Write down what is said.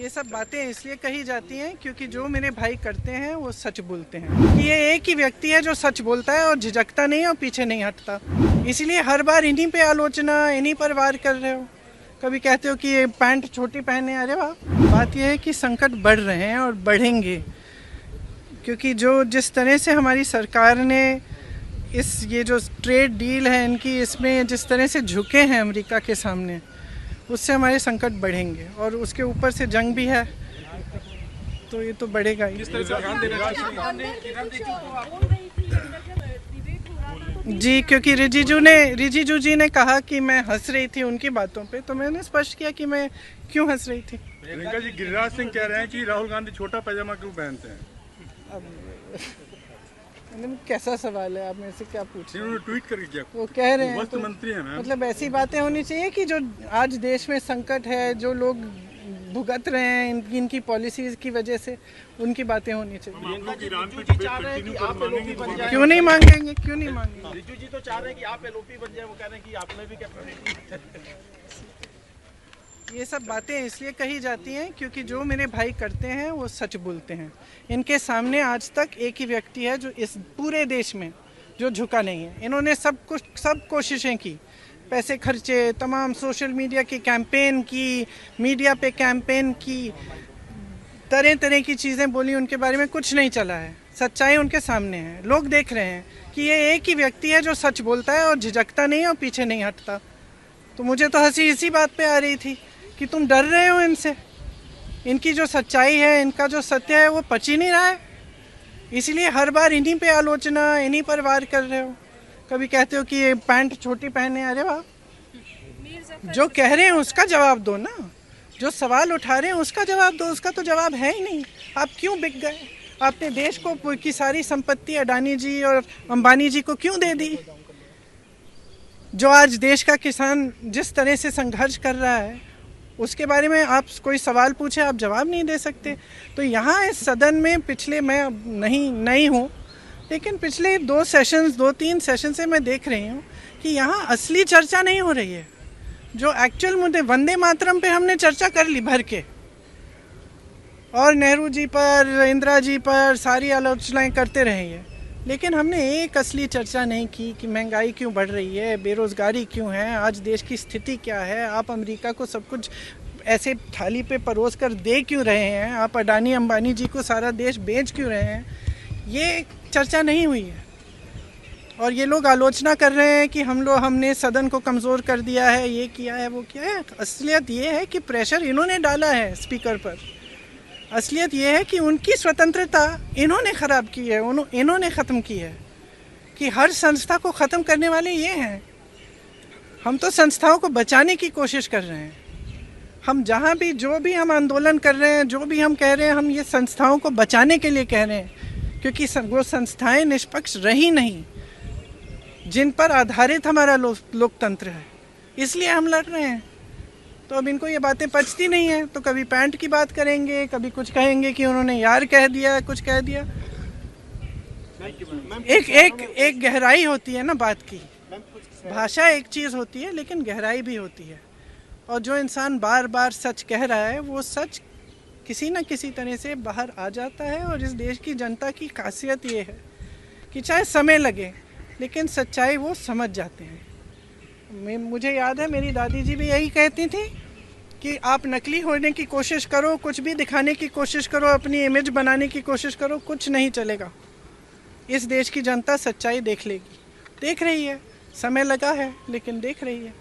ये सब बातें इसलिए कही जाती हैं क्योंकि जो मेरे भाई करते हैं वो सच बोलते हैं। कि ये एक ही व्यक्ति है जो सच बोलता है और झिझकता नहीं और पीछे नहीं हटता। इसलिए हर बार इन्हीं पे आलोचना, इन्हीं पर वार कर रहे हो। कभी कहते हो कि ये पैंट छोटी पहने, अरे वाह। बात यह है कि संकट बढ़ रहे हैं और बढ़ेंगे, क्योंकि जिस तरह से हमारी सरकार ने ये जो ट्रेड डील है इनकी, इसमें जिस तरह से झुके हैं अमेरिका के सामने, उससे हमारे संकट बढ़ेंगे। और उसके ऊपर से जंग भी है, तो ये तो बढ़ेगा ही। जी, क्योंकि रिजिजू जी ने कहा कि मैं हंस रही थी उनकी बातों पे, तो मैंने स्पष्ट किया कि मैं क्यों हंस रही थी। प्रियंका जी, गिरिराज सिंह कह रहे हैं कि राहुल गांधी छोटा पैजामा क्यों पहनते हैं? कैसा सवाल है, आप मेरे से क्या पूछ रहे हैं? उन्होंने ट्वीट करके किया। वो कह रहे हैं वस्त्र मंत्री हैं मैम। मतलब ऐसी बातें होनी चाहिए कि जो आज देश में संकट है, जो लोग भुगत रहे हैं इनकी पॉलिसीज की वजह से, उनकी बातें होनी चाहिए। क्यों नहीं मांगेंगे, क्यों नहीं मांगेंगे? रिजू जी तो चाह रहे हैं कि आप एलओपी बन जाए, वो कह रहे हैं कि आपने भी कैपेबिलिटी। ये सब बातें इसलिए कही जाती हैं क्योंकि जो मेरे भाई करते हैं वो सच बोलते हैं। इनके सामने आज तक एक ही व्यक्ति है जो इस पूरे देश में जो झुका नहीं है। इन्होंने सब कोशिशें की, पैसे खर्चे, तमाम सोशल मीडिया की कैंपेन की, मीडिया पे कैंपेन की, तरह तरह की चीज़ें बोली, उनके बारे में कुछ नहीं चला है। सच्चाई उनके सामने है, लोग देख रहे हैं कि ये एक ही व्यक्ति है जो सच बोलता है और झिझकता नहीं और पीछे नहीं हटता। तो मुझे तो हंसी इसी बात पे आ रही थी कि तुम डर रहे हो इनसे। इनकी जो सच्चाई है, इनका जो सत्य है, वो पच ही नहीं रहा है। इसलिए हर बार इन्हीं पे आलोचना, इन्हीं पर वार कर रहे हो। कभी कहते हो कि ये पैंट छोटी पहने, अरे वाह। जो कह रहे हैं उसका जवाब दो ना, जो सवाल उठा रहे हैं उसका जवाब दो। उसका तो जवाब है ही नहीं। आप क्यों बिक गए? आपने देश को की सारी संपत्ति अडानी जी और अंबानी जी को क्यों दे दी? जो आज देश का किसान जिस तरह से संघर्ष कर रहा है, उसके बारे में आप कोई सवाल पूछे, आप जवाब नहीं दे सकते। तो यहाँ इस सदन में पिछले, मैं नहीं हूँ, लेकिन पिछले 2-3 सेशन से मैं देख रही हूँ कि यहाँ असली चर्चा नहीं हो रही है। जो एक्चुअल मुद्दे, वंदे मातरम पे हमने चर्चा कर ली भर के, और नेहरू जी पर, इंदिरा जी पर सारी आलोचनाएं करते रहे हैं, लेकिन हमने एक असली चर्चा नहीं की कि महंगाई क्यों बढ़ रही है, बेरोज़गारी क्यों है, आज देश की स्थिति क्या है। आप अमेरिका को सब कुछ ऐसे थाली पे परोस कर दे क्यों रहे हैं? आप अडानी अंबानी जी को सारा देश बेच क्यों रहे हैं? ये चर्चा नहीं हुई है। और ये लोग आलोचना कर रहे हैं कि हमने सदन को कमज़ोर कर दिया है, ये किया है, वो किया है। असलियत ये है कि प्रेशर इन्होंने डाला है स्पीकर पर। असलियत ये है कि उनकी स्वतंत्रता इन्होंने ख़राब की है, इन्होंने ख़त्म की है। कि हर संस्था को ख़त्म करने वाले ये हैं। हम तो संस्थाओं को बचाने की कोशिश कर रहे हैं। हम जहाँ भी, जो भी हम आंदोलन कर रहे हैं, जो भी हम कह रहे हैं, हम ये संस्थाओं को बचाने के लिए कह रहे हैं, क्योंकि वो संस्थाएं निष्पक्ष रही नहीं जिन पर आधारित हमारा लोकतंत्र है। इसलिए हम लड़ रहे हैं। तो अब इनको ये बातें पचती नहीं है, तो कभी पैंट की बात करेंगे, कभी कुछ कहेंगे कि उन्होंने यार कह दिया, कुछ कह दिया। एक गहराई होती है ना बात की। भाषा एक चीज़ होती है, लेकिन गहराई भी होती है। और जो इंसान बार बार सच कह रहा है, वो सच किसी न किसी तरह से बाहर आ जाता है। और इस देश की जनता की खासियत ये है कि चाहे समय लगे, लेकिन सच्चाई वो समझ जाते हैं। मुझे याद है मेरी दादी जी भी यही कहती थी कि आप नकली होने की कोशिश करो, कुछ भी दिखाने की कोशिश करो, अपनी इमेज बनाने की कोशिश करो, कुछ नहीं चलेगा। इस देश की जनता सच्चाई देख लेगी, देख रही है। समय लगा है, लेकिन देख रही है।